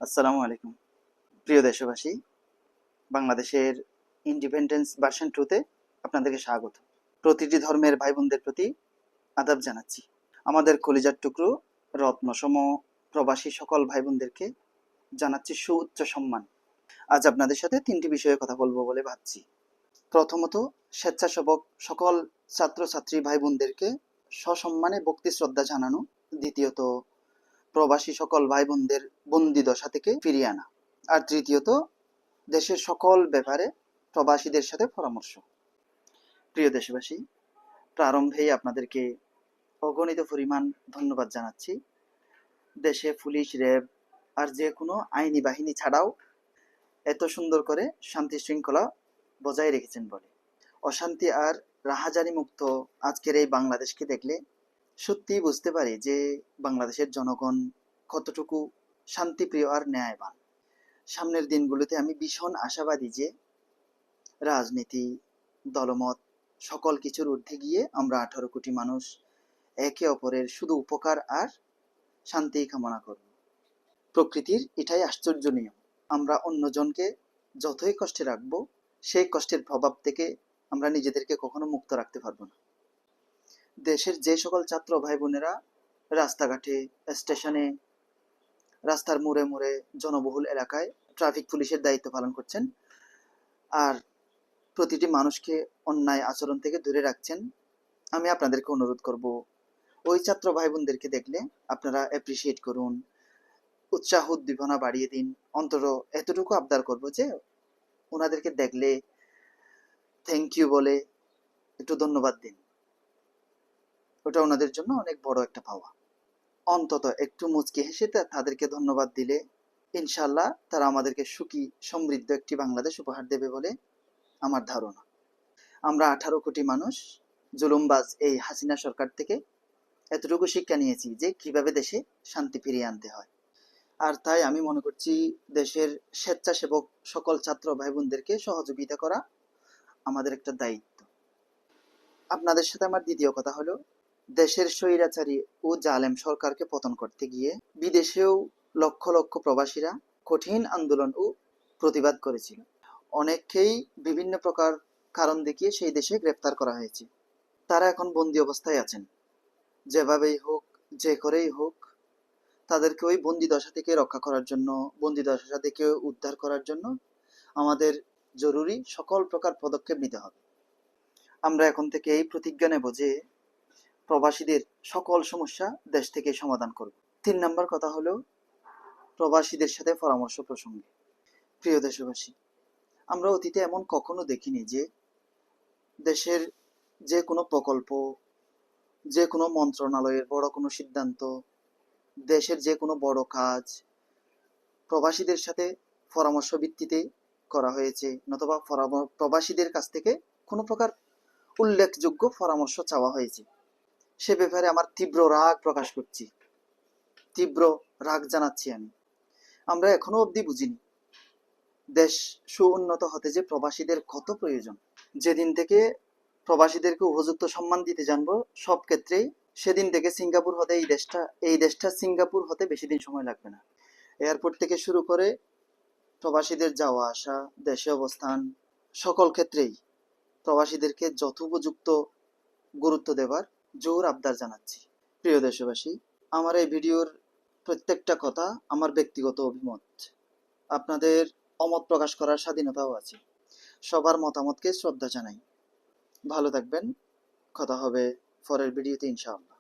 আসসালামু আলাইকুম। প্রিয় দেশবাসী, বাংলাদেশের ইন্ডিপেন্ডেন্স ভার্সন 2 তে আপনাদেরকে স্বাগত। প্রতিটি ধর্মের ভাই বোনদের প্রতি আদাব জানাচ্ছি। আমাদের কলিজার টুকরো রত্নসম প্রবাসী সকল ভাই বোনদেরকে জানাচ্ছি সুউচ্চ সম্মান। আজ আপনাদের সাথে 3টি বিষয়ে কথা বলবো বলে ভাবছি। প্রথমত, স্বেচ্ছাসেবক সকল ছাত্রছাত্রী ভাই বোনদেরকে সসম্মানে ভক্তি শ্রদ্ধা জানানো। দ্বিতীয়ত, প্রবাসী সকল ভাই বোনদের বন্দি দশা থেকে ফিরিয়ে আনা। আর তৃতীয়ত, দেশের সকল ব্যাপারে প্রবাসীদের সাথে পরামর্শ। প্রিয় দেশবাসী, প্রারম্ভেই আপনাদেরকে অগণিত পরিমাণ ধন্যবাদ জানাচ্ছি। দেশে পুলিশ, র্যাব আর যে কোনো আইনি বাহিনী ছাড়াও এত সুন্দর করে শান্তি শৃঙ্খলা বজায় রেখেছেন বলে। অশান্তি আর রাহাজানি মুক্ত আজকের এই বাংলাদেশকে দেখলে সত্যিই বুঝতে পারি যে বাংলাদেশের জনগণ কতটুকু শান্তিপ্রিয় আর ন্যায়বান। সামনের দিনগুলোতে আমি ভীষণ আশাবাদী যে রাজনীতি, দলমত সকল কিছুর ঊর্ধ্বে গিয়ে আমরা 18 কোটি মানুষ একে অপরের শুধু উপকার আর শান্তি কামনা করব। প্রকৃতির এটাই আশ্চর্য নিয়ম। আমরা অন্যজনকে যতই কষ্টে রাখবো, সেই কষ্টের প্রভাব থেকে আমরা নিজেদেরকে কখনো মুক্ত রাখতে পারবো না। দেশের যে সকল ছাত্র ভাই বোনেরা রাস্তাঘাটে, স্টেশনে, রাস্তার মোড়ে মোড়ে, জনবহুল এলাকায় ট্রাফিক পুলিশের দায়িত্ব পালন করছেন আর প্রতিটি মানুষকে অন্যায় আচরণ থেকে দূরে রাখছেন, আমি আপনাদেরকে অনুরোধ করব, ওই ছাত্র ভাই বোনদেরকে দেখলে আপনারা অ্যাপ্রিসিয়েট করুন, উৎসাহ উদ্দীপনা বাড়িয়ে দিন। অন্তত এতটুকু আবদার করব যে ওনাদেরকে দেখলে থ্যাংক ইউ বলে একটু ধন্যবাদ দিন। ওটা ওনাদের জন্য অনেক বড় একটা পাওয়া। অন্তত একটু মুচকি হেসে তাদেরকে ধন্যবাদ দিলে ইনশাল্লাহ তারা আমাদেরকে সুখী সমৃদ্ধ একটি বাংলাদেশ উপহার দেবে বলে আমার ধারণা। আমরা 18 কোটি মানুষ জুলুমবাজ এই হাসিনা সরকার থেকে এতটুকু শিক্ষা নিয়েছি যে কিভাবে দেশে শান্তি ফিরিয়ে আনতে হয়। আর তাই আমি মনে করছি দেশের স্বেচ্ছাসেবক সকল ছাত্র ভাই বোনদেরকে সহযোগিতা করা আমাদের একটা দায়িত্ব। আপনাদের সাথে আমার দ্বিতীয় কথা হলো, দেশের স্বৈরাচারী ও জালেম সরকারকে পতন করতে গিয়ে বিদেশেও লক্ষ লক্ষ প্রবাসীরা কঠিন আন্দোলন ও প্রতিবাদ করেছিল। অনেককেই বিভিন্ন প্রকার কারণ দেখিয়ে সেই দেশে গ্রেপ্তার করা হয়েছে। তারা এখন বন্দি অবস্থায় আছেন। যেভাবেই হোক, যে করেই হোক, তাদেরকে ওই বন্দি দশা থেকে রক্ষা করার জন্য, বন্দি দশা থেকে উদ্ধার করার জন্য আমাদের জরুরি সকল প্রকার পদক্ষেপ নিতে হবে। আমরা এখন থেকে এই প্রতিজ্ঞা নেব যে প্রবাসীদের সকল সমস্যা দেশ থেকে সমাধান করব। 3 নম্বর কথা হলো প্রবাসীদের সাথে পরামর্শ প্রসঙ্গে। প্রিয় দেশবাসী, আমরা অতীতে এমন কখনো দেখিনি যে দেশের যে কোনো প্রকল্প, যে কোনো মন্ত্রণালয়ের বড় কোনো সিদ্ধান্ত, দেশের যে কোনো বড় কাজ প্রবাসীদের সাথে পরামর্শ ভিত্তিতে করা হয়েছে, নতুবা প্রবাসীদের কাছ থেকে কোনো প্রকার উল্লেখযোগ্য পরামর্শ চাওয়া হয়েছে। সে ব্যাপারে আমার তীব্র রাগ প্রকাশ করছি, তীব্র রাগ জানাচ্ছি আমি। আমরা এখনো অবধি বুঝিনি দেশ সুউন্নত হতে যে প্রবাসীদের কত প্রয়োজন। যেদিন থেকে প্রবাসীদেরকে উপযুক্ত সম্মান দিতে জানবো সব ক্ষেত্রেই, সেদিন থেকে সিঙ্গাপুর হতে এই দেশটা সিঙ্গাপুর হতে বেশি দিন সময় লাগবে না। এয়ারপোর্ট থেকে শুরু করে প্রবাসীদের যাওয়া আসা, দেশে অবস্থান, সকল ক্ষেত্রেই প্রবাসীদেরকে যথোপযুক্ত গুরুত্ব দেবার জোর আবদার জানাচ্ছি। প্রিয় দেশবাসী, আমার এই ভিডিওর প্রত্যেকটা কথা আমার ব্যক্তিগত অভিমত। আপনাদের অমত প্রকাশ করার স্বাধীনতাও আছে। সবার মতামতকে শ্রদ্ধা জানাই। ভালো থাকবেন। কথা হবে পরের ভিডিওতে ইনশাআল্লাহ।